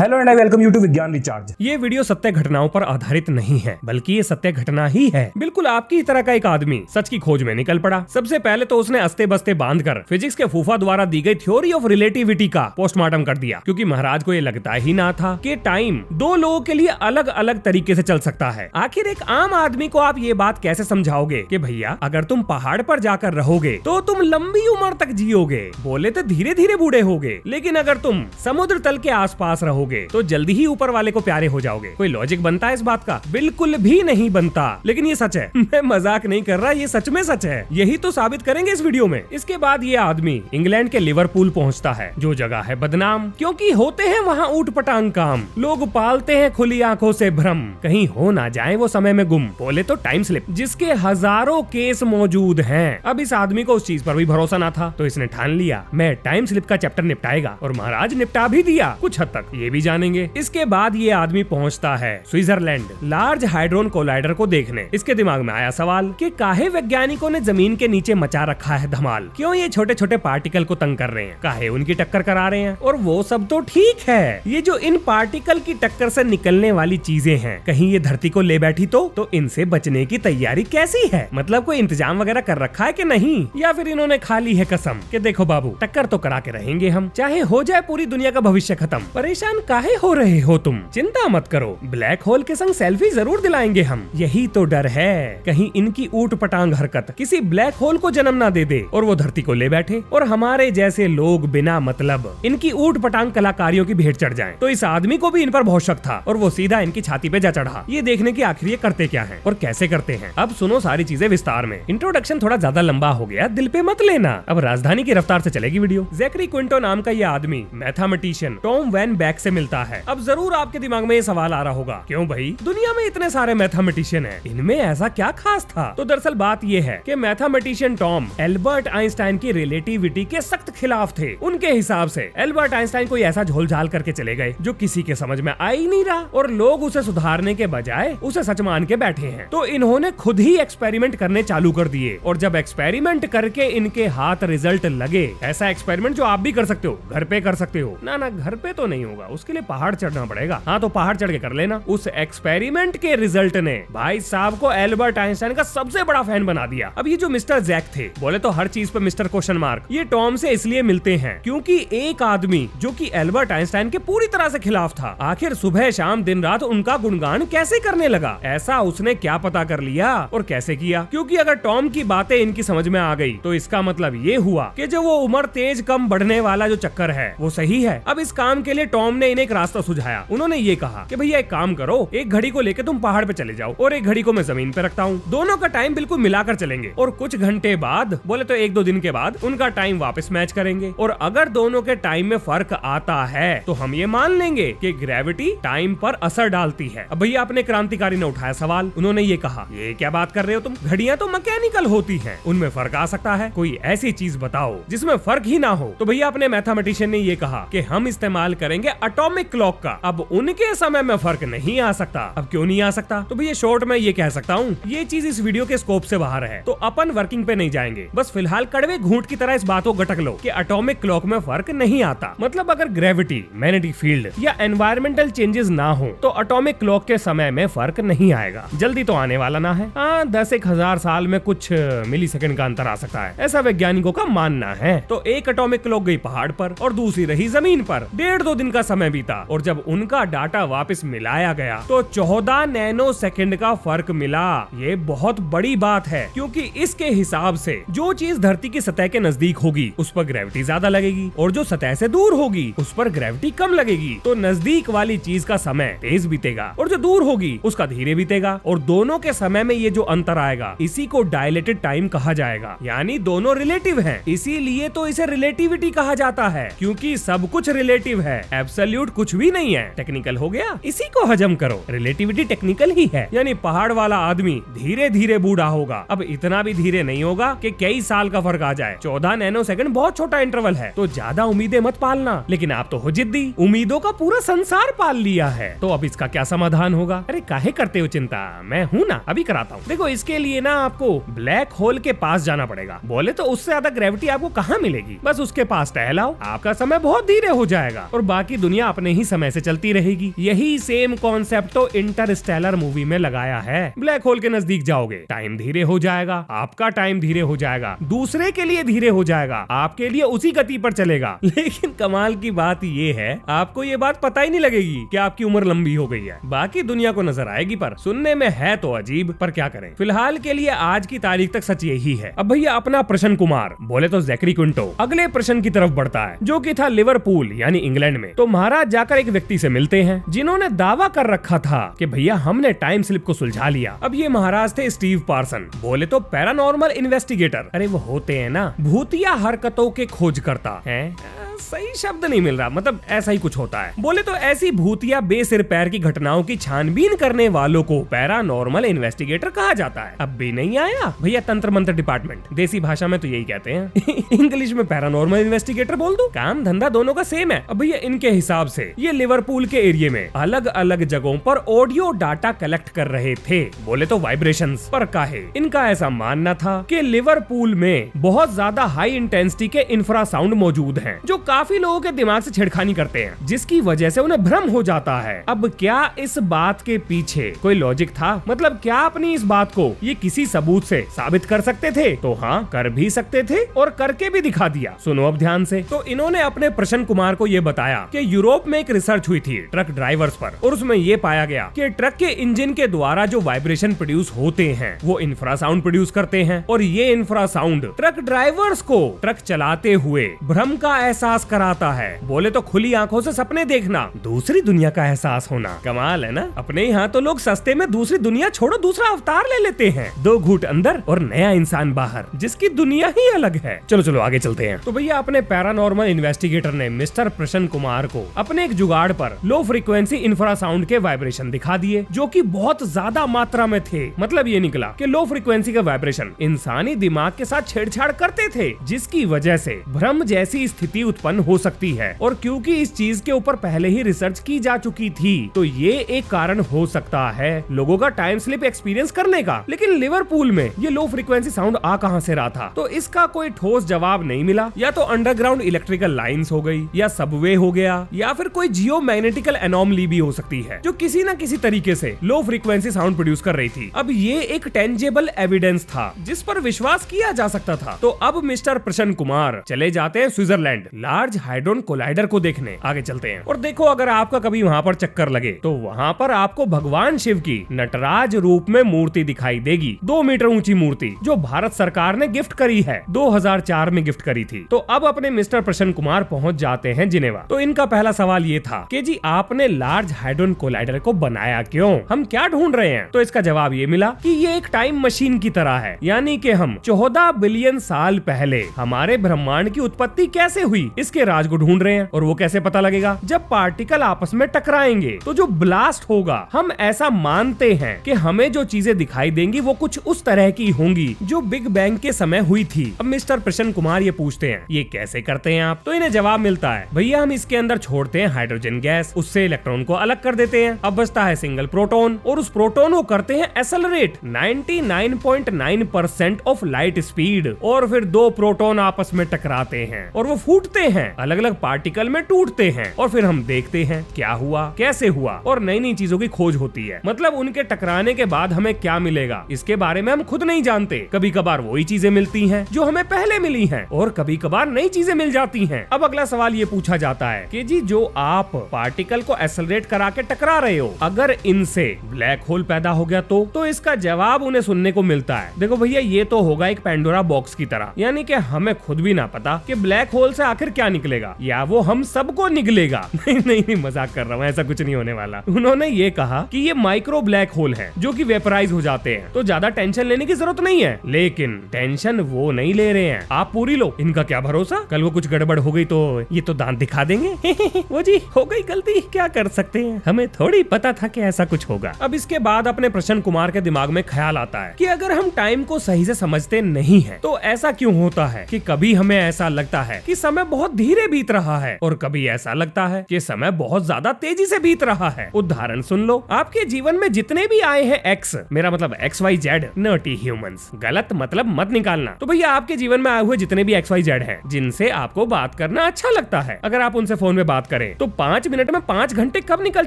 Hello and I welcome you to Vigyan recharge. ये video सत्य घटनाओं पर आधारित नहीं है, बल्कि ये सत्य घटना ही है। बिल्कुल आपकी तरह का एक आदमी सच की खोज में निकल पड़ा। सबसे पहले तो उसने अस्ते बस्ते बांधकर फिजिक्स के फूफा द्वारा दी गई थ्योरी ऑफ रिलेटिविटी का पोस्टमार्टम कर दिया, क्योंकि महाराज को ये लगता ही ना था कि टाइम दो लोगों के लिए अलग अलग तरीके से चल सकता है। आखिर एक आम आदमी को आप ये बात कैसे समझाओगे कि भैया अगर तुम पहाड़ पर जाकर रहोगे तो तुम लंबी उम्र तक जियोगे, बोले तो धीरे धीरे बूढ़े होगे, लेकिन अगर तुम समुद्र तल के आसपास रहोगे तो जल्दी ही ऊपर वाले को प्यारे हो जाओगे। कोई लॉजिक बनता है इस बात का? बिल्कुल भी नहीं बनता। लेकिन ये सच है, मैं मजाक नहीं कर रहा, ये सच में सच है। यही तो साबित करेंगे इस वीडियो में। इसके बाद ये आदमी इंग्लैंड के लिवरपूल पहुंचता है, जो जगह है बदनाम, क्योंकि होते हैं वहाँ ऊट पटांग काम। लोग पालते हैं खुली आंखों से भ्रम, कहीं हो ना जाए वो समय में गुम, बोले तो टाइम स्लिप, जिसके हजारों केस मौजूद हैं। अब इस आदमी को उस चीज पर भी भरोसा ना था, तो इसने ठान लिया मैं टाइम स्लिप का चैप्टर निपटाएगा, और महाराज निपटा भी दिया कुछ हद तक, ये भी जानेंगे। इसके बाद ये आदमी पहुंचता है स्विट्जरलैंड लार्ज हाइड्रोन कोलाइडर को देखने। इसके दिमाग में आया सवाल कि काहे वैज्ञानिकों ने जमीन के नीचे मचा रखा है धमाल, क्यों ये छोटे छोटे पार्टिकल को तंग कर रहे हैं, काहे उनकी टक्कर करा रहे हैं। और वो सब तो ठीक है, ये जो इन पार्टिकल की टक्कर से निकलने वाली चीजें हैं, कहीं ये धरती को ले बैठी तो इनसे बचने की तैयारी कैसी है? मतलब कोई इंतजाम वगैरह कर रखा है कि नहीं, या फिर इन्होंने खा ली है कसम कि देखो बाबू टक्कर तो करा के रहेंगे हम, चाहे हो जाए पूरी दुनिया का भविष्य खत्म। परेशान काहे हो रहे हो तुम, चिंता मत करो, ब्लैक होल के संग सेल्फी जरूर दिलाएंगे हम। यही तो डर है, कहीं इनकी ऊट पटांग हरकत किसी ब्लैक होल को जन्म ना दे दे और वो धरती को ले बैठे, और हमारे जैसे लोग बिना मतलब इनकी ऊट पटांग कलाकारियों की भेंट चढ़ जाएं। तो इस आदमी को भी इन पर बहुत शक था, और वो सीधा इनकी छाती पे जा चढ़ा, ये देखने की आखिर ये करते क्या है और कैसे करते हैं। अब सुनो सारी चीजें विस्तार में। इंट्रोडक्शन थोड़ा ज्यादा लंबा हो गया, दिल पे मत लेना, अब राजधानी की रफ्तार से चलेगी वीडियो। जैकरी क्विंटो नाम का ये आदमी मैथमेटिशियन टॉम वैन बैक से मिलता है। अब जरूर आपके दिमाग में ये सवाल आ रहा होगा, क्यों भाई दुनिया में इतने सारे मैथमेटिशियन हैं, इनमें ऐसा क्या खास था? तो दरअसल बात ये है कि मैथमेटिशियन टॉम एल्बर्ट आइंस्टाइन की रिलेटिविटी के सख्त खिलाफ थे। उनके हिसाब से एल्बर्ट आइंस्टाइन कोई ऐसा झोल-झाल करके चले गए जो किसी के समझ में आ ही नहीं रहा, और लोग उसे सुधारने के बजाय उसे सच मान के बैठे हैं। तो इन्होंने खुद ही एक्सपेरिमेंट करने चालू कर दिए, और जब एक्सपेरिमेंट करके इनके हाथ रिजल्ट लगे, ऐसा एक्सपेरिमेंट जो आप भी कर सकते हो, घर पे कर सकते हो ना, घर पे तो नहीं होगा, उसके लिए पहाड़ चढ़ना पड़ेगा। हाँ तो पहाड़ चढ़ के कर लेना। उस एक्सपेरिमेंट के रिजल्ट ने भाई साहब को एल्बर्ट आइंस्टाइन का सबसे बड़ा फैन बना दिया। अब ये जो मिस्टर जैक थे, बोले तो हर चीज पे मिस्टर क्वेश्चन मार्क, ये टॉम से इसलिए मिलते हैं क्योंकि एक आदमी जो कि एल्बर्ट आइंस्टाइन के पूरी तरह से खिलाफ था, आखिर सुबह शाम दिन रात उनका गुणगान कैसे करने लगा। ऐसा उसने क्या पता कर लिया और कैसे किया? क्योंकि अगर टॉम की बातें इनकी समझ में आ गई तो इसका मतलब ये हुआ कि जो वो उम्र तेज कम बढ़ने वाला जो चक्कर है वो सही है। अब इस काम के लिए टॉम ने इन्हें एक रास्ता सुझाया। उन्होंने ये कहा कि भैया एक काम करो, एक घड़ी को लेकर तुम पहाड़ पे चले जाओ और एक घड़ी को मैं जमीन पे रखता हूँ, दोनों का टाइम बिल्कुल मिलाकर चलेंगे, और कुछ घंटे बाद, बोले तो एक दो दिन के बाद, उनका टाइम वापस मैच करेंगे, और अगर दोनों के टाइम में फर्क आता है तो हम ये मान लेंगे कि ग्रेविटी टाइम पर असर डालती है। अब भैया अपने क्रांतिकारी ने उठाया सवाल। उन्होंने ये कहा, ये क्या बात कर रहे हो तुम, घड़ियां तो मैकेनिकल होती हैं, उनमें फर्क आ सकता है, कोई ऐसी चीज बताओ जिसमें फर्क ही ना हो। तो भैया अपने मैथमेटिशियन ने ये कहा कि हम इस्तेमाल करेंगे एटॉमिक क्लॉक का। अब उनके समय में फर्क नहीं आ सकता। अब क्यों नहीं आ सकता? तो भैया शॉर्ट में ये कह सकता हूँ, ये चीज इस वीडियो के स्कोप से बाहर है, तो अपन वर्किंग पे नहीं जाएंगे। बस फिलहाल कड़वे घूंट की तरह इस बात को गटक लो कि एटॉमिक क्लॉक में फर्क नहीं आता। मतलब अगर ग्रेविटी, मैग्नेटिक फील्ड या एनवायरमेंटल चेंजेस ना हो तो एटॉमिक क्लॉक के समय में फर्क नहीं आएगा। जल्दी तो आने वाला ना है, हाँ 10,000 साल में कुछ मिली सेकंड का अंतर आ सकता है, ऐसा वैज्ञानिकों का मानना है। तो एक एटॉमिक क्लॉक गई पहाड़ पर और दूसरी रही जमीन पर। 1.5-2 दिन का समय बीता, और जब उनका डाटा वापस मिलाया गया तो 14 नैनो सेकंड का फर्क मिला। ये बहुत बड़ी बात है, क्योंकि इसके हिसाब से जो चीज धरती की सतह के नजदीक होगी उस पर ग्रेविटी ज्यादा लगेगी, और जो सतह से दूर होगी उस पर ग्रेविटी कम लगेगी। तो नजदीक वाली चीज का समय तेज बीतेगा और जो दूर होगी उसका धीरे बीतेगा, और दोनों के समय में ये जो अंतर आएगा इसी को डायलेटेड टाइम कहा जाएगा। यानी दोनों रिलेटिव हैं, इसीलिए तो इसे रिलेटिविटी कहा जाता है, क्योंकि सब कुछ रिलेटिव है, एब्सोल्यूट कुछ भी नहीं है। टेक्निकल हो गया, इसी को हजम करो। रिलेटिविटी टेक्निकल ही है, यानी पहाड़ वाला आदमी धीरे धीरे बूढ़ा होगा। अब इतना भी धीरे नहीं होगा कि कई साल का फर्क आ जाए। 14 नैनो सेकंड बहुत छोटा इंटरवल है, तो ज्यादा उम्मीदें मत पालना। लेकिन आप तो हो जिद्दी, उम्मीदों का पूरा संसार पाल लिया है, तो अब इसका क्या समाधान होगा? अरे काहे करते हो चिंता, मैं हूँ ना, अभी कराता हूँ। देखो इसके लिए ना आपको ब्लैक होल के पास जाना पड़ेगा। बोले तो उससे ज्यादा ग्रेविटी आपको कहाँ मिलेगी, बस उसके पास टहलाओ, आपका समय बहुत धीरे हो जाएगा और बाकी दुनिया अपने ही समय से चलती रहेगी। यही सेम कॉन्सेप्ट तो इंटरस्टेलर मूवी में लगाया है। ब्लैक होल के नजदीक जाओगे, टाइम धीरे हो जाएगा, आपका टाइम धीरे हो जाएगा, दूसरे के लिए धीरे हो जाएगा, आपके लिए उसी गति पर चलेगा। लेकिन कमाल की बात ये है, आपको ये बात पता ही नहीं लगेगी कि आपकी उम्र लंबी हो गई है। बाकी दुनिया को नजर आएगी, पर सुनने में है तो अजीब, पर क्या करें। फिलहाल के लिए आज की तारीख तक सच यही है। अब भैया अपना प्रशन कुमार, बोले तो जैकरी क्विंटो, अगले प्रश्न की तरफ बढ़ता है, जो कि था लिवरपूल यानी इंग्लैंड में। तो महाराज जाकर एक व्यक्ति से मिलते हैं जिन्होंने दावा कर रखा था कि भैया हमने टाइम स्लिप को सुलझा लिया। अब ये महाराज थे स्टीव पार्सन, बोले तो पैरानॉर्मल इन्वेस्टिगेटर। अरे वो होते हैं ना भूतिया हरकतों के खोजकर्ता हैं, सही शब्द नहीं मिल रहा, मतलब ऐसा ही कुछ होता है। बोले तो ऐसी भूतिया बेसिर पैर की घटनाओं की छानबीन करने वालों को पैरानॉर्मल इन्वेस्टिगेटर कहा जाता है। अब भी नहीं आया भैया तंत्र मंत्र डिपार्टमेंट, देसी भाषा में तो यही कहते हैं। इंग्लिश में पैरानॉर्मल इन्वेस्टिगेटर बोल दो, काम धंधा दोनों का सेम है। अब भैया इनके हिसाब से ये लिवरपूल के एरिया में अलग अलग जगहों पर ऑडियो डाटा कलेक्ट कर रहे थे, बोले तो वाइब्रेशंस पर काहे। इनका ऐसा मानना था कि लिवरपूल में बहुत ज्यादा हाई इंटेंसिटी के इंफ्रासाउंड मौजूद हैं, जो काफी लोगों के दिमाग से छेड़खानी करते हैं, जिसकी वजह से उन्हें भ्रम हो जाता है। अब क्या इस बात के पीछे कोई लॉजिक था? मतलब क्या अपनी इस बात को ये किसी सबूत से साबित कर सकते थे? तो हाँ, कर भी सकते थे और करके भी दिखा दिया। सुनो अब ध्यान से। तो इन्होंने अपने प्रशन कुमार को ये बताया कि यूरोप में एक रिसर्च हुई थी ट्रक ड्राइवर्स पर, और उसमें ये पाया गया कि ट्रक के इंजन के द्वारा जो वाइब्रेशन प्रोड्यूस होते हैं वो इंफ्रासाउंड प्रोड्यूस करते हैं, और ये इंफ्रासाउंड ट्रक ड्राइवर्स को ट्रक चलाते हुए भ्रम का एहसास कराता है। बोले तो खुली आंखों से सपने देखना, दूसरी दुनिया का एहसास होना। कमाल है ना। अपने यहाँ तो लोग सस्ते में दूसरी दुनिया छोड़ो दूसरा अवतार ले लेते हैं, 2 घूंट अंदर और नया इंसान बाहर, जिसकी दुनिया ही अलग है। चलो चलो आगे चलते हैं। तो भैया अपने पैरानॉर्मल इन्वेस्टिगेटर ने मिस्टर प्रशन कुमार को अपने एक जुगाड़ पर लो फ्रीक्वेंसी इंफ्रासाउंड के वाइब्रेशन दिखा दिए, जो कि बहुत ज्यादा मात्रा में थे। मतलब ये निकला कि लो फ्रीक्वेंसी का वाइब्रेशन इंसानी दिमाग के साथ छेड़छाड़ करते थे, जिसकी वजह से भ्रम जैसी स्थिति उत्पन्न हो सकती है। और क्योंकि इस चीज के ऊपर पहले ही रिसर्च की जा चुकी थी, तो ये एक कारण हो सकता है लोगों का टाइम स्लिप एक्सपीरियंस करने का। लेकिन लिवरपूल में ये लो फ्रीक्वेंसी साउंड आ कहां से रहा था? तो इसका कोई ठोस जवाब नहीं मिला। या तो अंडरग्राउंड इलेक्ट्रिकल लाइंस हो गई, या सबवे हो गया, या फिर कोई जियो मैग्नेटिकल एनोमली भी हो सकती है, जो किसी न किसी तरीके से लो फ्रीक्वेंसी साउंड प्रोड्यूस कर रही थी। अब ये एक टेंजेबल एविडेंस था जिस पर विश्वास किया जा सकता था। तो अब मिस्टर प्रशन कुमार चले जाते हैं स्विट्जरलैंड लार्ज हाइड्रोन कोलाइडर को देखने। आगे चलते हैं और देखो, अगर आपका कभी वहां पर चक्कर लगे तो वहां पर आपको भगवान शिव की नटराज रूप में मूर्ति दिखाई देगी, 2 मीटर ऊंची मूर्ति, जो भारत सरकार ने गिफ्ट करी है, 2004 में गिफ्ट करी थी। तो अब अपने मिस्टर प्रशन कुमार पहुंच जाते हैं जिनेवा। तो इनका पहला सवाल ये था कि जी आपने लार्ज हाइड्रोन कोलाइडर को बनाया क्यों? हम क्या ढूंढ रहे हैं? तो इसका जवाब ये मिला कि ये एक टाइम मशीन की तरह है, यानी कि हम 14 बिलियन साल पहले हमारे ब्रह्मांड की उत्पत्ति कैसे हुई इसके राज को ढूंढ रहे हैं। और वो कैसे पता लगेगा? जब पार्टिकल आपस में टकराएंगे तो जो ब्लास्ट होगा, हम ऐसा मानते हैं कि हमें जो चीजें दिखाई देंगी वो कुछ उस तरह की होंगी जो बिग बैंग के समय हुई थी। अब मिस्टर प्रशन कुमार ये पूछते हैं ये कैसे करते हैं आप? तो इन्हें जवाब मिलता है भैया हम इसके अंदर छोड़ते हैं हाइड्रोजन गैस, उससे इलेक्ट्रॉन को अलग कर देते हैं, अब बचता है सिंगल प्रोटॉन, और उस प्रोटॉन को करते हैं एक्सेलरेट 99.9% ऑफ लाइट स्पीड, और फिर 2 प्रोटॉन आपस में टकराते हैं और वो फूटते हैं, अलग अलग पार्टिकल में टूटते हैं, और फिर हम देखते हैं क्या हुआ, कैसे हुआ, और नई नई चीजों की खोज होती है। मतलब उनके टकराने के बाद हमें क्या मिलेगा इसके बारे में हम खुद नहीं जानते। कभी कभार वही चीजें मिलती हैं जो हमें पहले मिली हैं, और कभी कभार नई चीजें मिल जाती हैं। अब अगला सवाल ये पूछा जाता है कि जी जो आप पार्टिकल को एक्सेलरेट करा के टकरा रहे हो, अगर इनसे ब्लैक होल पैदा हो गया तो इसका जवाब उन्हें सुनने को मिलता है देखो भैया ये तो होगा एक पेंडोरा बॉक्स की तरह, यानी कि हमें खुद भी ना पता कि ब्लैक होल से आखिर क्या निकलेगा, या वो हम सबको निकलेगा। नहीं मजाक कर रहा हूँ, ऐसा कुछ नहीं होने वाला। उन्होंने ये कहा कि ये माइक्रो ब्लैक होल है जो कि वेपराइज हो जाते हैं, तो ज्यादा टेंशन लेने की जरूरत नहीं है। लेकिन टेंशन वो नहीं ले रहे हैं, आप पूरी लो, इनका क्या भरोसा, कल वो कुछ गड़बड़ हो गई तो ये तो दांत दिखा देंगे। वो जी हो गई गलती, क्या कर सकते हैं, हमें थोड़ी पता था कि ऐसा कुछ होगा। अब इसके बाद अपने प्रशन कुमार के दिमाग में ख्याल आता है कि अगर हम टाइम को सही से समझते नहीं है तो ऐसा क्यों होता है कि कभी हमें ऐसा लगता है कि समय बहुत बहुत धीरे बीत रहा है और कभी ऐसा लगता है कि समय बहुत ज्यादा तेजी से बीत रहा है। उदाहरण सुन लो, आपके जीवन में जितने भी आए हैं एक्स, मेरा मतलब XYZ, नर्टी ह्यूमंस, गलत मतलब मत निकालना। तो भैया आपके जीवन में आए हुए जितने भी XYZ हैं, जिनसे आपको बात करना अच्छा लगता है, अगर आप उनसे फोन में बात करें तो 5 मिनट में 5 घंटे कब निकल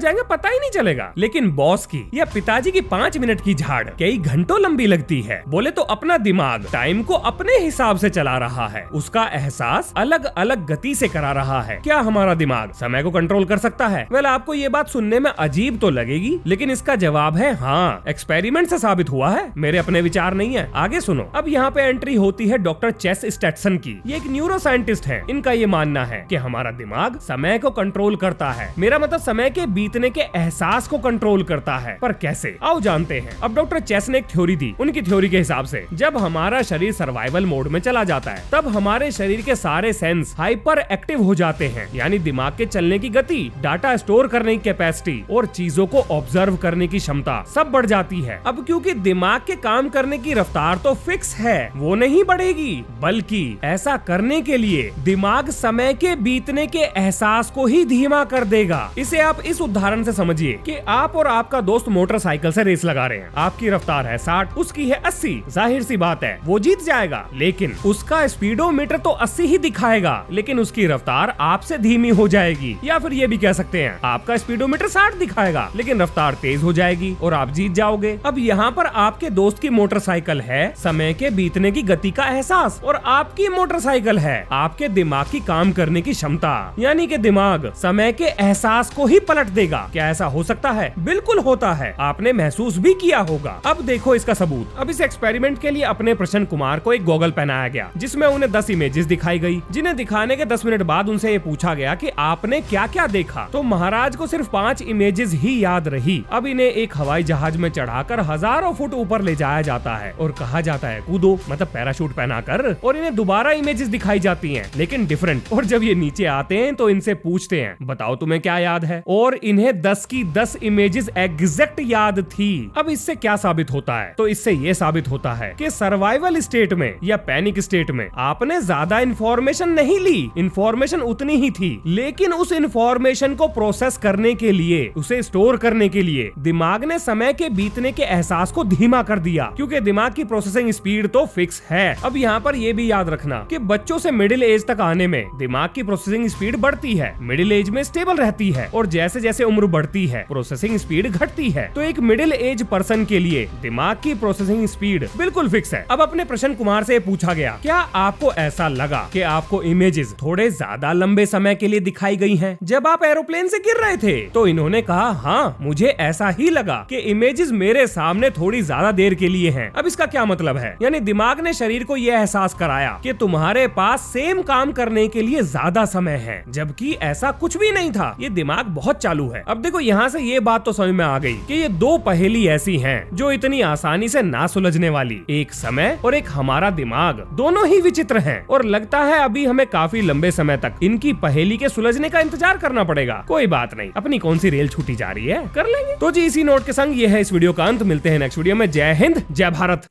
जाएंगे पता ही नहीं चलेगा। लेकिन बॉस की या पिताजी की 5 मिनट की झाड़ कई घंटों लंबी लगती है। बोले तो अपना दिमाग टाइम को अपने हिसाब से चला रहा है, उसका एहसास अलग अलग गति से करा रहा है। क्या हमारा दिमाग समय को कंट्रोल कर सकता है? वेल, आपको ये बात सुनने में अजीब तो लगेगी, लेकिन इसका जवाब है हाँ, एक्सपेरिमेंट से साबित हुआ है, मेरे अपने विचार नहीं है। आगे सुनो। अब यहाँ पे एंट्री होती है डॉक्टर चेस स्टेटसन की। ये एक न्यूरो साइंटिस्ट है। इनका ये मानना है कि हमारा दिमाग समय को कंट्रोल करता है, मेरा मतलब समय के बीतने के एहसास को कंट्रोल करता है। पर कैसे, आओ जानते हैं। अब डॉक्टर चेस ने एक थ्योरी दी। उनकी थ्योरी के हिसाब से जब हमारा शरीर सर्वाइवल मोड में चला जाता है, तब हमारे शरीर के सारे सेंस हाइपर एक्टिव हो जाते हैं, यानी दिमाग के चलने की गति, डाटा स्टोर करने की कैपेसिटी और चीजों को ऑब्जर्व करने की क्षमता सब बढ़ जाती है। अब क्योंकि दिमाग के काम करने की रफ्तार तो फिक्स है, वो नहीं बढ़ेगी, बल्कि ऐसा करने के लिए दिमाग समय के बीतने के एहसास को ही धीमा कर देगा। इसे आप इस उदाहरण से समझिए कि आप और आपका दोस्त मोटरसाइकिल से रेस लगा रहे हैं। आपकी रफ्तार है 60, उसकी है 80। जाहिर सी बात है वो जीत जाएगा, लेकिन उसका स्पीडोमीटर तो 80 ही दिखाएगा, लेकिन उसकी रफ्तार आपसे धीमी हो जाएगी। या फिर ये भी कह सकते हैं आपका स्पीडोमीटर 60 दिखाएगा, लेकिन रफ्तार तेज हो जाएगी और आप जीत जाओगे। अब यहाँ पर आपके दोस्त की मोटरसाइकिल है समय के बीतने की गति का एहसास, और आपकी मोटरसाइकिल है आपके दिमाग की काम करने की क्षमता, यानी कि दिमाग समय के एहसास को ही पलट देगा। क्या ऐसा हो सकता है? बिल्कुल होता है, आपने महसूस भी किया होगा। अब देखो इसका सबूत। अब इस एक्सपेरिमेंट के लिए अपने प्रश्न कुमार को एक गॉगल पहनाया गया, जिसमें उन्हें 10 इमेजेस दिखाई गई, जिन्हें दिखाने के 10 मिनट बाद उनसे ये पूछा गया कि आपने क्या क्या देखा। तो महाराज को सिर्फ 5 इमेजेस ही याद रही। अब इन्हें एक हवाई जहाज में चढ़ाकर हजारों फुट ऊपर ले जाया जाता है और कहा जाता है कूदो, मतलब पैराशूट पहनाकर, और इन्हें दोबारा इमेजेस दिखाई जाती हैं, लेकिन डिफरेंट। और जब ये नीचे आते हैं तो इनसे पूछते हैं बताओ तुम्हें क्या याद है, और इन्हें 10 की 10 इमेजेस एग्जैक्ट याद थी। अब इससे क्या साबित होता है? तो इससे ये साबित होता है कि सर्वाइवल स्टेट में या पैनिक स्टेट में आपने ज्यादा इंफॉर्मेशन नहीं ली, इंफॉर्मेशन उतनी ही थी, लेकिन उस इंफॉर्मेशन को प्रोसेस करने के लिए, उसे स्टोर करने के लिए दिमाग ने समय के बीतने के एहसास को धीमा कर दिया, क्योंकि दिमाग की प्रोसेसिंग स्पीड तो फिक्स है। अब यहाँ पर यह भी याद रखना कि बच्चों से मिडिल एज तक आने में दिमाग की प्रोसेसिंग स्पीड बढ़ती है, मिडिल एज में स्टेबल रहती है, और जैसे जैसे उम्र बढ़ती है प्रोसेसिंग स्पीड घटती है। तो एक मिडिल एज पर्सन के लिए दिमाग की प्रोसेसिंग स्पीड बिल्कुल फिक्स है। अब अपने प्रश्न कुमार से पूछा गया, क्या आपको ऐसा लगा कि आपको इमेजेस थोड़े ज्यादा लंबे समय के लिए दिखाई गई हैं जब आप एरोप्लेन से गिर रहे थे? तो इन्होंने कहा हाँ, मुझे ऐसा ही लगा कि इमेजेस मेरे सामने थोड़ी ज्यादा देर के लिए हैं। अब इसका क्या मतलब है? यानी दिमाग ने शरीर को यह एहसास कराया कि तुम्हारे पास सेम काम करने के लिए ज्यादा समय है, जबकि ऐसा कुछ भी नहीं था। ये दिमाग बहुत चालू है। अब देखो यहाँ से ये बात तो समझ में आ गई कि ये दो पहेली ऐसी हैं जो इतनी आसानी से ना सुलझने वाली, एक समय और एक हमारा दिमाग, दोनों ही विचित्र हैं, और लगता है अभी हमें काफी लंबे समय तक इनकी पहेली के सुलझने का इंतजार करना पड़ेगा। कोई बात नहीं, अपनी कौन सी रेल छूटी जा रही है, कर लेंगे। तो जी इसी नोट के संग ये है इस वीडियो का अंत। मिलते हैं नेक्स्ट वीडियो में। जय हिंद, जय भारत।